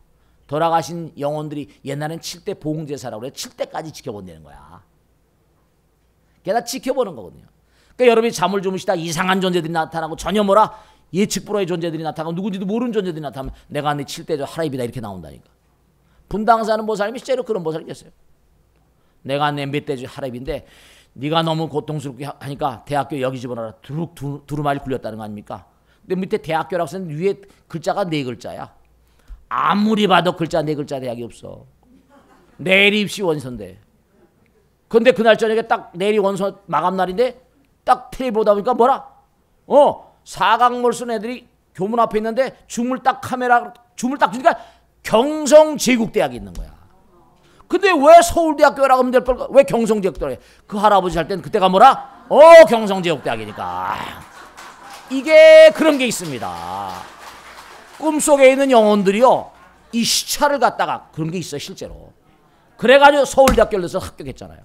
돌아가신 영혼들이 옛날엔 7대 보응제사라고 그래요. 7대까지 지켜본다는 거야. 그게 다 지켜보는 거거든요. 그러니까 여러분이 잠을 주무시다 이상한 존재들이 나타나고 전혀 뭐라 예측 불허의 존재들이 나타나고 누군지도 모르는 존재들이 나타나면 내가 네 7대 하라입이다 이렇게 나온다니까. 분당사는 보살님이 실제로 그런 보살이겠어요. 내가 내 몇 대주 하라입인데 네가 너무 고통스럽게 하니까 대학교 여기 집어넣어라. 두루마리 굴렸다는 거 아닙니까? 근데 밑에 대학교라고 써는 위에 글자가 4글자야. 아무리 봐도 글자 4글자 대학이 없어. 내일 입시 원서인데. 근데 그날 저녁에 딱 내일이 원서 마감날인데 딱 테레비 보다 보니까 뭐라? 4강몰 쓴 애들이 교문 앞에 있는데 줌을 딱 주니까 경성제국대학이 있는 거야. 근데 왜 서울대학교라고 하면 될 걸? 왜 경성제국대학이야? 그 할아버지 할 때는 그때가 뭐라? 경성제국대학이니까. 이게 그런 게 있습니다. 꿈속에 있는 영혼들이요. 이 시차를 갖다가 그런 게 있어요. 실제로. 그래가지고 서울대학교를 넣어서 합격했잖아요.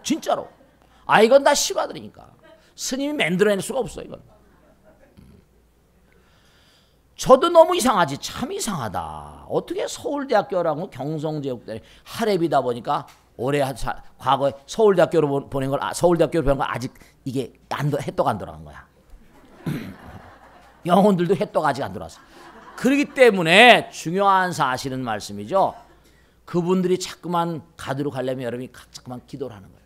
진짜로. 이건 다 실화들이니까. 스님이 만들어낼 수가 없어 이건. 저도 너무 이상하지. 참 이상하다. 어떻게 서울대학교라고 경성제국대 하랩이다 보니까 올해 과거에 서울대학교로 보낸 걸 서울대학교로 보낸 걸 아직 이게 해떡 안 들어간 거야. 영혼들도 해떡 아직 안 들어왔어. 그렇기 때문에 중요한 사실은 말씀이죠. 그분들이 자꾸만 가도록 하려면 여러분이 자꾸만 기도를 하는 거예요.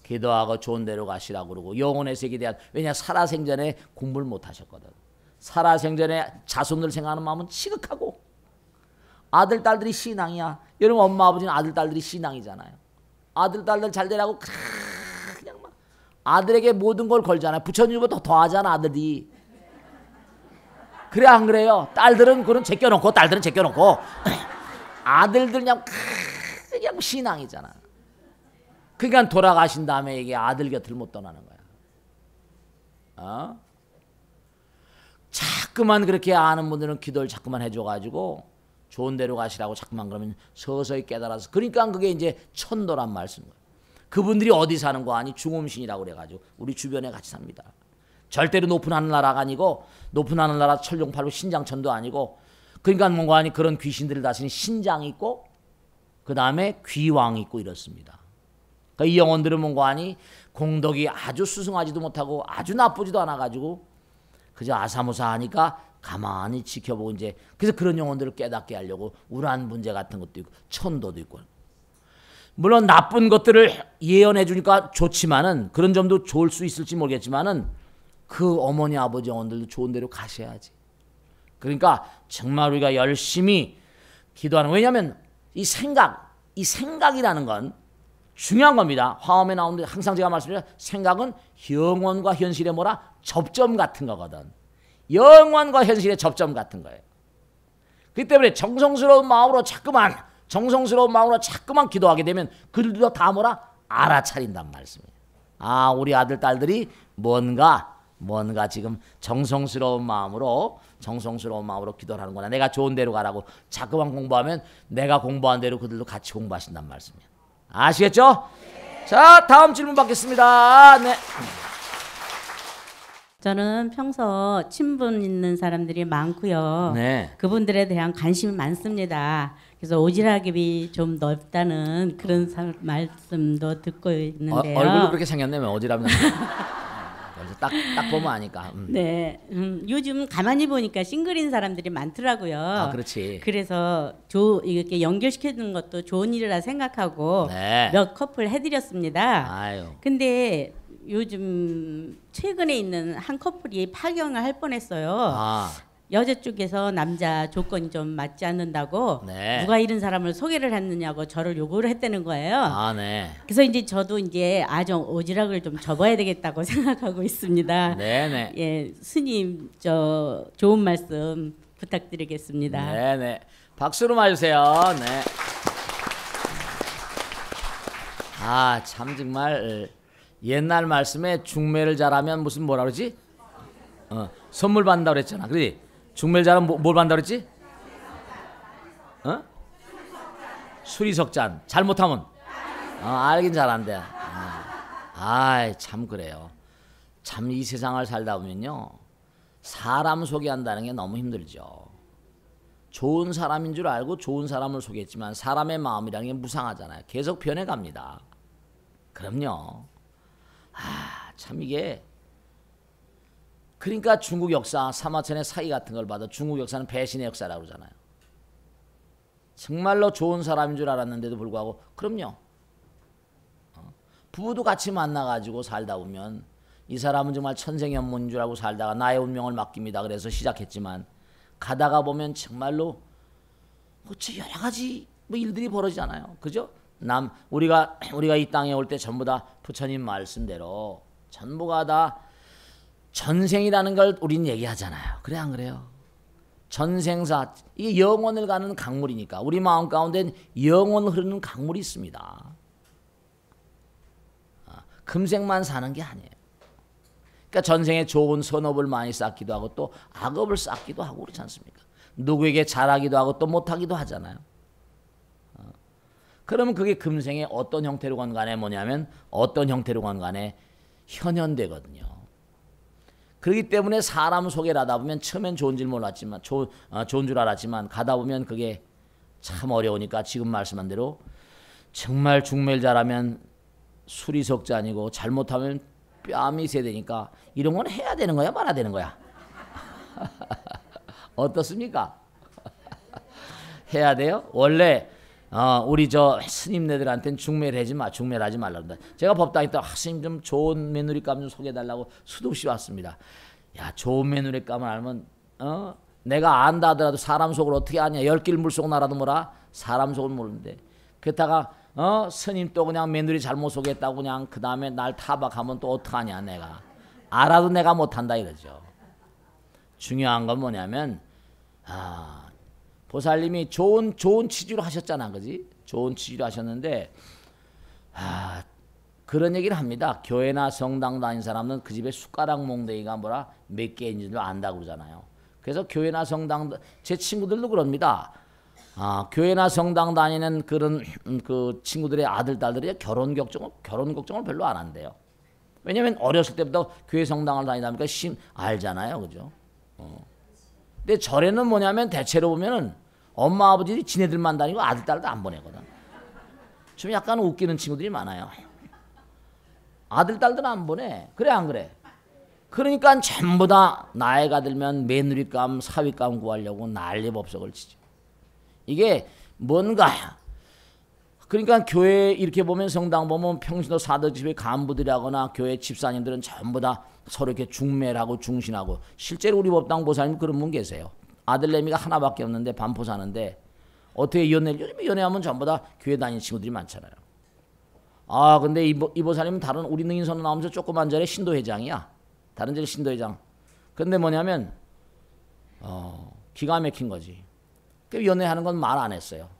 기도하고 좋은 데로 가시라고 그러고 영혼의 세계에 대한 왜냐 살아생전에 공부를 못 하셨거든. 살아생전에 자손들 생각하는 마음은 시극하고 아들 딸들이 신앙이야. 여러분 엄마 아버지는 아들 딸들이 신앙이잖아요. 아들 딸들 잘 되라고 그냥 막 아들에게 모든 걸 걸잖아요. 부처님보다 더 하잖아 아들이. 그래 안 그래요? 딸들은 그런 제껴놓고 딸들은 제껴놓고 아들들 그냥 신앙이잖아. 그러니까 돌아가신 다음에 이게 아들 곁을 못 떠나는 거야. 자꾸만 그렇게 아는 분들은 기도를 자꾸만 해줘가지고 좋은 데로 가시라고 자꾸만 그러면 서서히 깨달아서 그러니까 그게 이제 천도란 말씀인 거예요. 그분들이 어디 사는 거 아니 중음신이라고 그래가지고 우리 주변에 같이 삽니다. 절대로 높은 하늘나라가 아니고 높은 하늘나라 철룡팔로 신장천도 아니고 그러니까 뭔가 아니 그런 귀신들을 다스리는 신장이 있고 그 다음에 귀왕이 있고 이렇습니다. 그러니까 이 영혼들은 뭔가 아니 공덕이 아주 수승하지도 못하고 아주 나쁘지도 않아가지고 그저 아사무사하니까 가만히 지켜보고 이제 그래서 그런 영혼들을 깨닫게 하려고 우란 문제 같은 것도 있고 천도도 있고 물론 나쁜 것들을 예언해 주니까 좋지만은 그런 점도 좋을 수 있을지 모르겠지만은 그 어머니 아버지 영혼들도 좋은 데로 가셔야지. 그러니까 정말 우리가 열심히 기도하는 왜냐하면 이 생각이라는 건 중요한 겁니다. 화엄에 나오는데 항상 제가 말씀드려요. 생각은 영혼과 현실의 뭐라 접점 같은 거거든. 영혼과 현실의 접점 같은 거예요. 그렇기 때문에 정성스러운 마음으로 자꾸만 기도하게 되면 그들도 다 뭐라 알아차린단 말씀이에요. 우리 아들 딸들이 뭔가 지금 정성스러운 마음으로 기도를 하는구나. 내가 좋은 데로 가라고 자꾸만 공부하면 내가 공부한 대로 그들도 같이 공부하신단 말씀이에요. 아시겠죠? 네. 자, 다음 질문 받겠습니다. 네. 저는 평소 친분 있는 사람들이 많고요. 네. 그분들에 대한 관심이 많습니다. 그래서 오지랖이 좀 넓다는 그런 말씀도 듣고 있는데요. 얼굴도 그렇게 생겼네. 오지랖이 그래서 딱 보면 아니까. 네, 요즘 가만히 보니까 싱글인 사람들이 많더라고요. 아, 그렇지. 그래서 이렇게 연결시켜주는 것도 좋은 일이라 생각하고 네. 몇 커플 해드렸습니다. 아유. 근데 요즘 최근에 있는 한 커플이 파경을 할 뻔했어요. 아. 여자 쪽에서 남자 조건이 좀 맞지 않는다고 네. 누가 이런 사람을 소개를 했느냐고 저를 요구를 했다는 거예요. 아, 네. 그래서 이제 저도 이제 좀 오지랖을 좀 접어야 되겠다고 생각하고 있습니다. 네네. 예, 스님 저 좋은 말씀 부탁드리겠습니다. 네네. 박수로 맞으세요. 네. 아, 참 정말 옛날 말씀에 중매를 잘하면 무슨 뭐라 그러지? 선물 받는다 그랬잖아. 그래? 중매를 잘하면 뭘 받는다 그랬지? 수리석잔. 잘못하면 알긴 잘한대. 아이, 참 그래요. 참 이 세상을 살다 보면요, 사람 소개한다는 게 너무 힘들죠. 좋은 사람인 줄 알고 좋은 사람을 소개했지만 사람의 마음이라는 게 무상하잖아요. 계속 변해갑니다. 그럼요. 참 이게, 그러니까 중국 역사, 사마천의 사기 같은 걸 봐도 중국 역사는 배신의 역사라고 그러잖아요. 정말로 좋은 사람인 줄 알았는데도 불구하고, 그럼요. 부부도 같이 만나가지고 살다 보면 이 사람은 정말 천생연분인 줄 알고 살다가 나의 운명을 맡깁니다. 그래서 시작했지만 가다가 보면 정말로 여러 가지 일들이 벌어지잖아요. 그죠? 우리가 이 땅에 올 때 전부 다 부처님 말씀대로 전부가 다 전생이라는 걸 우린 얘기하잖아요. 그래 안 그래요? 전생사, 이게 영혼을 가는 강물이니까 우리 마음 가운데는 영혼 흐르는 강물이 있습니다. 금생만 사는 게 아니에요. 그러니까 전생에 좋은 선업을 많이 쌓기도 하고 또 악업을 쌓기도 하고 그렇지 않습니까? 누구에게 잘하기도 하고 또 못하기도 하잖아요. 그러면 그게 금생에 어떤 형태로건 간에 뭐냐면 어떤 형태로건 간에 현현되거든요. 그렇기 때문에 사람 소개를 하다 보면 처음엔 좋은 줄 몰랐지만 좋은 줄 알았지만 가다 보면 그게 참 어려우니까 지금 말씀한 대로 정말 중매를 잘하면 수리석잔이고 잘못하면 뺨이 세대니까 이런 건 해야 되는 거야 말아야 되는 거야? 어떻습니까? 해야 돼요? 원래 우리 저 스님네들한테는 중매를 하지 말라고 한다. 제가 법당에 있다 스님 좀 좋은 며느리감 좀 소개해달라고 수도 없이 왔습니다. 야, 좋은 며느리감을 알면 내가 안다 하더라도 사람 속을 어떻게 아냐. 열길 물속 나라도 뭐라 사람 속을 모르는데 그렇다가 스님 또 그냥 며느리 잘못 소개했다고 그냥 그 다음에 날 타박하면 또 어떡하냐. 내가 알아도 내가 못한다 이러죠. 중요한 건 뭐냐면 보살님이 좋은 취지로 하셨잖아, 그지? 좋은 취지로 하셨는데 그런 얘기를 합니다. 교회나 성당 다닌 사람은 그 집에 숟가락 몽둥이가 뭐라 몇 개인지도 안다고 그러잖아요. 그래서 교회나 성당, 제 친구들도 그럽니다. 교회나 성당 다니는 그런 그 친구들의 아들 딸들이 결혼 걱정을 별로 안 한대요. 왜냐면 어렸을 때부터 교회 성당을 다니다 보니까 알잖아요, 그죠? 근데 절에는 뭐냐면 대체로 보면은 엄마 아버지들이 지네들만 다니고 아들 딸도 안 보내거든. 좀 약간 웃기는 친구들이 많아요. 아들 딸들은 안 보내. 그래 안 그래? 그러니까 전부 다 나이가 들면 며느리감 사위감 구하려고 난리법석을 치죠. 이게 뭔가 그러니까 교회 이렇게 보면 성당 보면 평신도 사도집의 간부들이라거나 교회 집사님들은 전부 다 서로 이렇게 중매를 하고 중신하고 실제로 우리 법당 보살님 그런 분 계세요. 아들내미가 하나밖에 없는데 반포 사는데 어떻게 요즘에 연애하면 전부 다 교회 다니는 친구들이 많잖아요. 근데 이 보살님은 다른 우리 능인선언 나오면서 조그만 절에 신도회장이야. 다른 절에 신도회장. 근데 뭐냐면 기가 막힌 거지. 연애하는 건 말 안 했어요.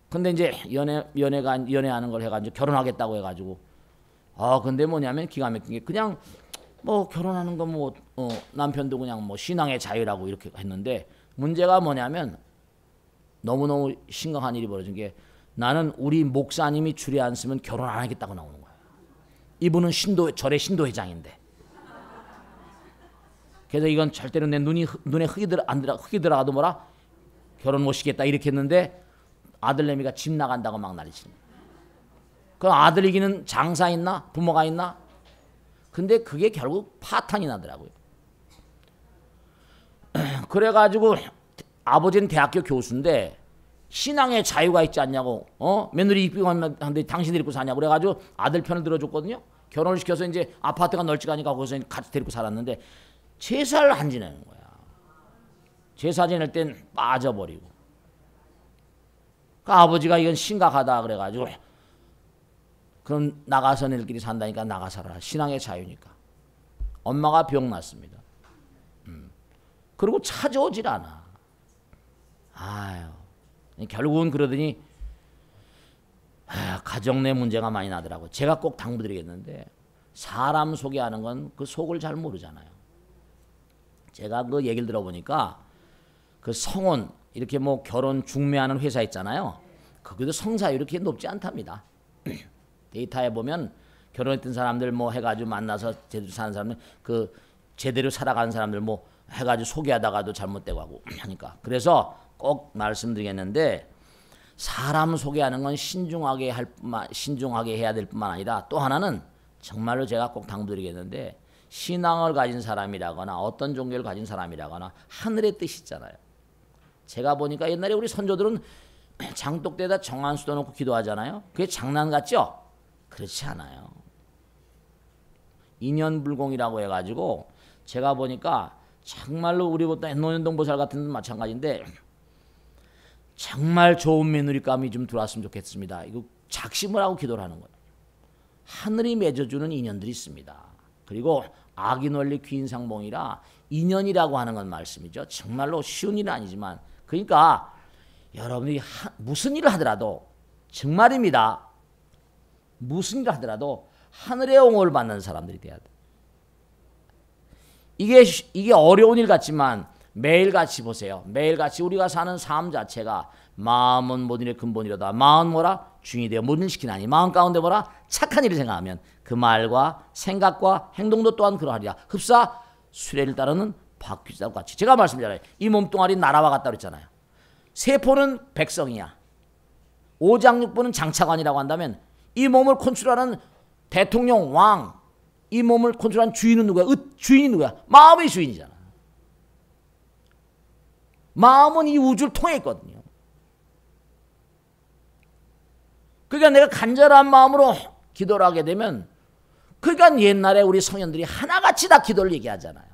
근데 이제 연애하는 걸 해가지고 결혼하겠다고 해가지고 근데 뭐냐면 기가 막힌 게 그냥 뭐 결혼하는 거 뭐 남편도 그냥 뭐 신앙의 자유라고 이렇게 했는데 문제가 뭐냐면 너무너무 심각한 일이 벌어진 게 나는 우리 목사님이 줄에 안 쓰면 결혼 안 하겠다고 나오는 거야. 이분은 절의 신도회장인데. 그래서 이건 절대로 내 눈에 흙이 들어가도 뭐라 결혼 못 시겠다 이렇게 했는데 아들내미가 집 나간다고 막 난리치는 거야. 그럼 아들 이기는 장사 있나? 부모가 있나? 근데 그게 결국 파탄이 나더라고요. 그래가지고 아버지는 대학교 교수인데 신앙의 자유가 있지 않냐고, 며느리 입양하는데 당신 데리고 사냐고 그래가지고 아들 편을 들어줬거든요. 결혼을 시켜서 이제 아파트가 널찍하니까 거기서 같이 데리고 살았는데 제사를 안 지내는 거야. 제사 지낼 땐 빠져버리고. 그 아버지가 이건 심각하다 그래가지고 그럼 나가서 너희들끼리 산다니까 나가 살아라. 신앙의 자유니까. 엄마가 병 났습니다. 그리고 찾아오질 않아. 아유, 결국은 그러더니 가정 내 문제가 많이 나더라고. 제가 꼭 당부드리겠는데 사람 소개하는 건 그 속을 잘 모르잖아요. 제가 그 얘기를 들어보니까 그 성혼 이렇게 뭐 결혼 중매하는 회사 있잖아요. 거기도 성사율이 이렇게 높지 않답니다. 데이터에 보면 결혼했던 사람들 뭐 해가지고 만나서 제대로 사는 사람들 그 제대로 살아가는 사람들 뭐 해가지고 소개하다가도 잘못되고 하고 하니까. 그래서 꼭 말씀드리겠는데 사람 소개하는 건 신중하게 해야 될 뿐만 아니라 또 하나는 정말로 제가 꼭 당부드리겠는데 신앙을 가진 사람이라거나 어떤 종교를 가진 사람이라거나 하늘의 뜻이 있잖아요. 제가 보니까 옛날에 우리 선조들은 장독대에다 정한수도 놓고 기도하잖아요. 그게 장난 같죠? 그렇지 않아요. 인연불공이라고 해가지고 제가 보니까 정말로 우리보다 노년동보살 같은 데는 마찬가지인데 정말 좋은 며느리감이 좀 들어왔으면 좋겠습니다. 이거 작심을 하고 기도를 하는 거예요. 하늘이 맺어주는 인연들이 있습니다. 그리고 악인원리 귀인상봉이라 인연이라고 하는 건 말씀이죠. 정말로 쉬운 일은 아니지만 그러니까 여러분이 무슨 일을 하더라도 정말입니다. 무슨 일을 하더라도 하늘의 옹호를 받는 사람들이 돼야 돼. 이게 어려운 일 같지만 매일같이 보세요. 매일같이 우리가 사는 삶 자체가 마음은 모든 일의 근본이로다. 마음은 뭐라? 주인이 되어 모든 일을 시키나니 마음 가운데 뭐라? 착한 일을 생각하면 그 말과 생각과 행동도 또한 그러하리라. 흡사 수레를 따르는 바퀴자와 같이. 제가 말씀드렸잖아요. 이 몸뚱아리 나라와 같다 그랬잖아요. 세포는 백성이야. 오장육부는 장차관이라고 한다면 이 몸을 컨트롤하는 대통령, 왕, 이 몸을 컨트롤하는 주인은 누구야? 주인이 누구야? 마음의 주인이잖아. 마음은 이 우주를 통해 있거든요. 그러니까 내가 간절한 마음으로 기도를 하게 되면 그러니까 옛날에 우리 성현들이 하나같이 다 기도를 얘기하잖아요.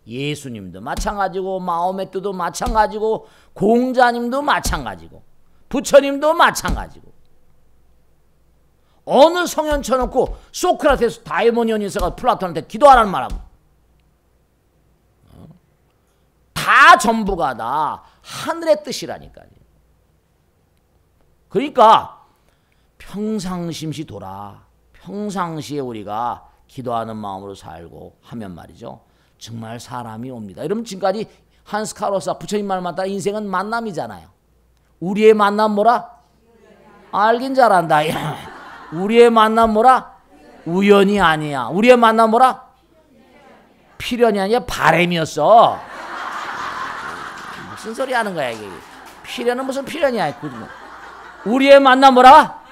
예수님도 마찬가지고 마음의 뜻도 마찬가지고 공자님도 마찬가지고 부처님도 마찬가지고 어느 성현 쳐놓고 소크라테스 다이모니오니스가 플라톤한테 기도하라는 말하고 다 전부가 다 하늘의 뜻이라니까요. 그러니까 평상심시 돌아 평상시에 우리가 기도하는 마음으로 살고 하면 말이죠. 정말 사람이 옵니다. 여러분 지금까지 한스 카로사 부처님 말 맞다 인생은 만남이잖아요. 우리의 만남 뭐라? 알긴 잘한다. 우리의 만남 뭐라? 우연이 아니야. 우리의 만남 뭐라? 필연이 아니야. 바램이었어. 무슨 소리 하는 거야 이게. 필연은 무슨 필연이야. 우리의 만남 뭐라?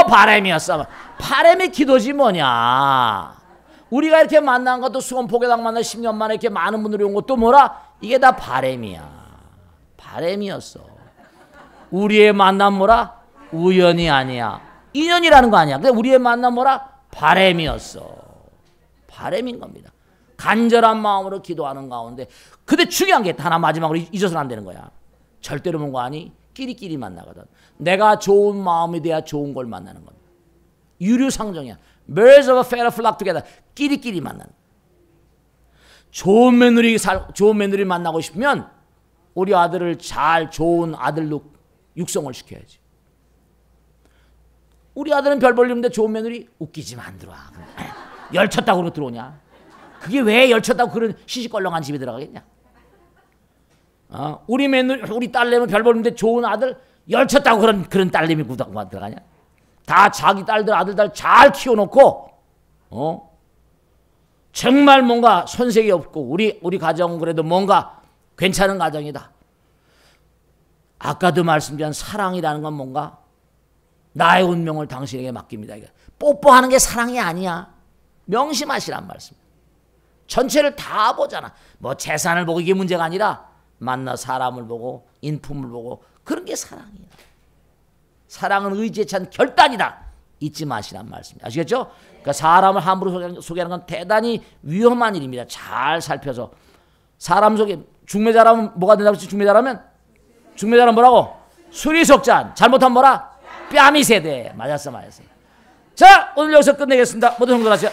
바램이었어. 바램의 기도지 뭐냐. 우리가 이렇게 만난 것도 수원포교당 만나 10년 만에 이렇게 많은 분들이 온 것도 뭐라? 이게 다 바램이야. 바램이었어. 우리의 만남 뭐라? 우연이 아니야. 인연이라는 거 아니야. 근데 우리의 만남 뭐라? 바램이었어. 바램인 겁니다. 간절한 마음으로 기도하는 가운데 근데 중요한 게 하나 마지막으로 잊어서는 안 되는 거야. 절대로 뭔가 아니 끼리끼리 만나거든. 내가 좋은 마음이 돼야 좋은 걸 만나는 겁니다. 유류상종이야. Birds of a feather flock together. 끼리끼리 만나는. 좋은 며느리 만나고 싶으면 우리 아들을 잘 좋은 아들로 육성을 시켜야지. 우리 아들은 별 볼일인데 좋은 며느리 웃기지만 안 들어와. 열쳤다고 그러고 들어오냐? 그게 왜 열쳤다고 그런 시시껄렁한 집에 들어가겠냐? 우리 딸내미 별 볼일인데 좋은 아들 열쳤다고 그런 딸내미 구닥만 들어가냐? 다 자기 딸들 아들들 잘 키워놓고 정말 뭔가 손색이 없고 우리 가정은 그래도 뭔가 괜찮은 가정이다. 아까도 말씀드린 사랑이라는 건 뭔가 나의 운명을 당신에게 맡깁니다. 뽀뽀하는 게 사랑이 아니야. 명심하시란 말씀입니다. 전체를 다 보잖아. 뭐 재산을 보고 이게 문제가 아니라 만나 사람을 보고 인품을 보고 그런 게 사랑이야. 사랑은 의지에 찬 결단이다. 잊지 마시란 말씀입니다. 아시겠죠? 그러니까 사람을 함부로 소개하는 건 대단히 위험한 일입니다. 잘 살펴서. 사람 속에 중매자라면 뭐가 된다고 했지? 중매자라면 뭐라고? 술이 속잔. 잘못하면 뭐라? 뺨이 세대. 맞았어. 자, 오늘 여기서 끝내겠습니다. 모두 성도하세요.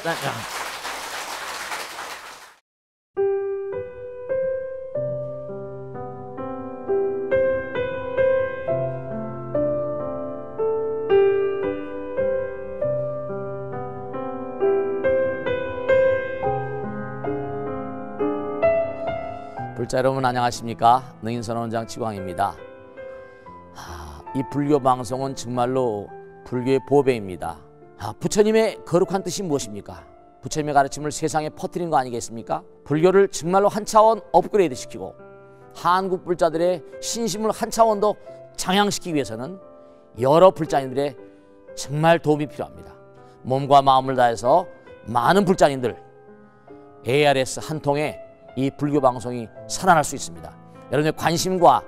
불자 여러분 안녕하십니까? 능인선언장 지광입니다. 이 불교 방송은 정말로 불교의 보배입니다. 부처님의 거룩한 뜻이 무엇입니까? 부처님의 가르침을 세상에 퍼뜨린 거 아니겠습니까? 불교를 정말로 한 차원 업그레이드 시키고 한국 불자들의 신심을 한 차원 더 장양시키기 위해서는 여러 불자님들의 정말 도움이 필요합니다. 몸과 마음을 다해서 많은 불자님들 ARS 한 통에 이 불교 방송이 살아날 수 있습니다. 여러분의 관심과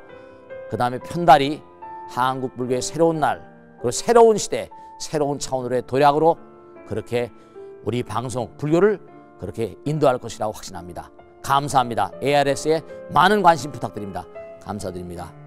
그 다음에 편달이 한국 불교의 새로운 날 그리고 새로운 시대 새로운 차원으로의 도약으로 그렇게 우리 방송 불교를 그렇게 인도할 것이라고 확신합니다. 감사합니다. ARS에 많은 관심 부탁드립니다. 감사드립니다.